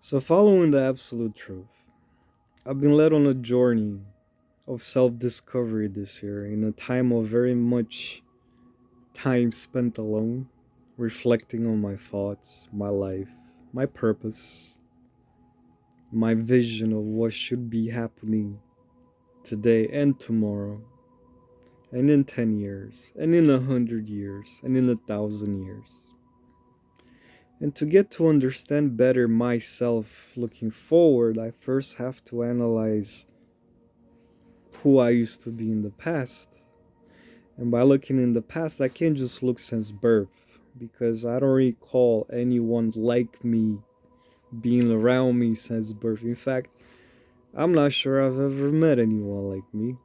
So, following the absolute truth, I've been led on a journey of self discovery this year in a time of very much time spent alone, reflecting on my thoughts, my life, my purpose, my vision of what should be happening today and tomorrow, and in 10 years, and in 100 years, and in 1,000 years. And to get to understand better myself looking forward, I first have to analyze who I used to be in the past. And by looking in the past, I can't just look since birth because I don't recall anyone like me being around me since birth. In fact, I'm not sure I've ever met anyone like me.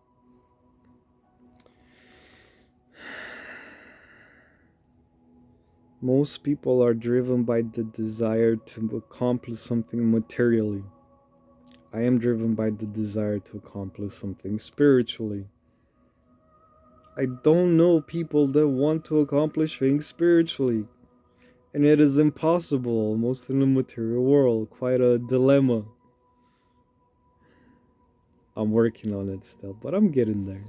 Most people are driven by the desire to accomplish something materially. I am driven by the desire to accomplish something spiritually. I don't know people that want to accomplish things spiritually. And it is impossible almost in the material world. Quite a dilemma. I'm working on it still, but I'm getting there.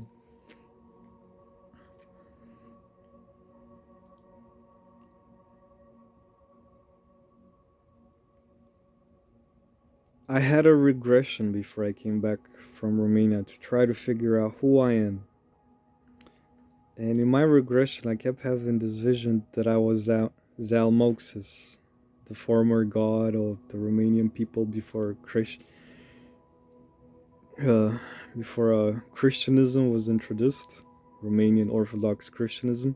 I had a regression before I came back from Romania to try to figure out who I am. And in my regression, I kept having this vision that I was Zalmoxis, the former god of the Romanian people uh, before Christianism was introduced, Romanian Orthodox Christianism.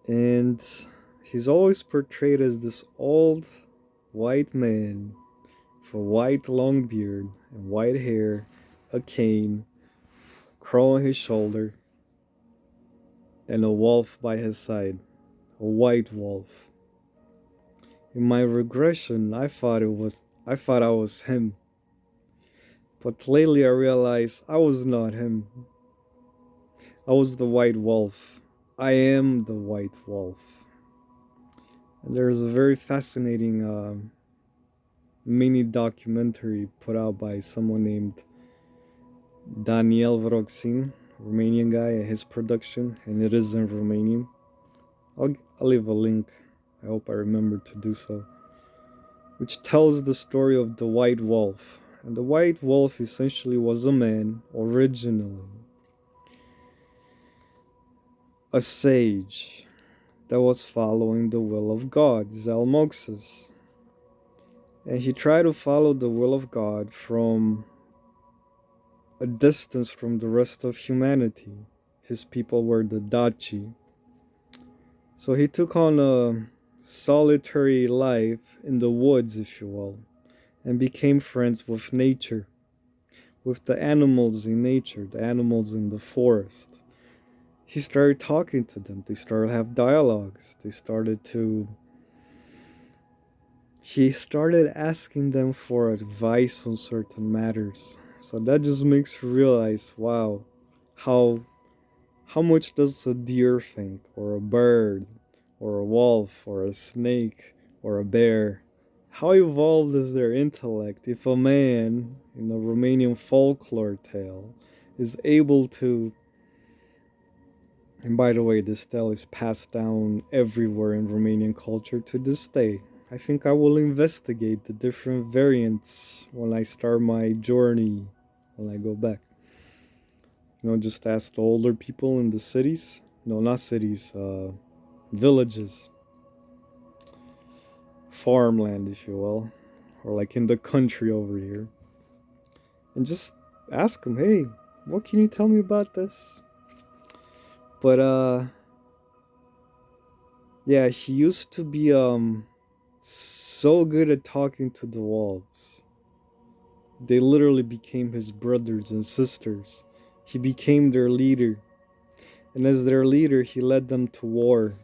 And he's always portrayed as this old white man with a white long beard and white hair, a cane, crow on his shoulder, and a wolf by his side, a white wolf. In my regression, I thought I was him. But lately I realized I was not him. I was the white wolf. I am the white wolf. And there's a very fascinating mini documentary put out by someone named Daniel Vroxin, Romanian guy, his production, and it is in Romanian. I'll leave a link. I hope I remember to do so. Which tells the story of the white wolf. And the white wolf essentially was a man, originally, a sage that was following the will of God, Zalmoxis. And he tried to follow the will of God from a distance from the rest of humanity. His people were the Daci. So he took on a solitary life in the woods, if you will, and became friends with nature, with the animals in nature, the animals in the forest. He started talking to them. They started to have dialogues. He started asking them for advice on certain matters. So that just makes you realize, wow, how how much does a deer think, or a bird, or a wolf, or a snake, or a bear? How evolved is their intellect if a man in a Romanian folklore tale is able to, and by the way, this tale is passed down everywhere in Romanian culture to this day. I think I will investigate the different variants when I start my journey, when I go back. Just ask the older people in the cities. No, not cities, villages, farmland, if you will, or like in the country over here. And just ask them, hey, what can you tell me about this? But, yeah, he used to be, so good at talking to the wolves. They literally became his brothers and sisters. He became their leader. And as their leader, he led them to war.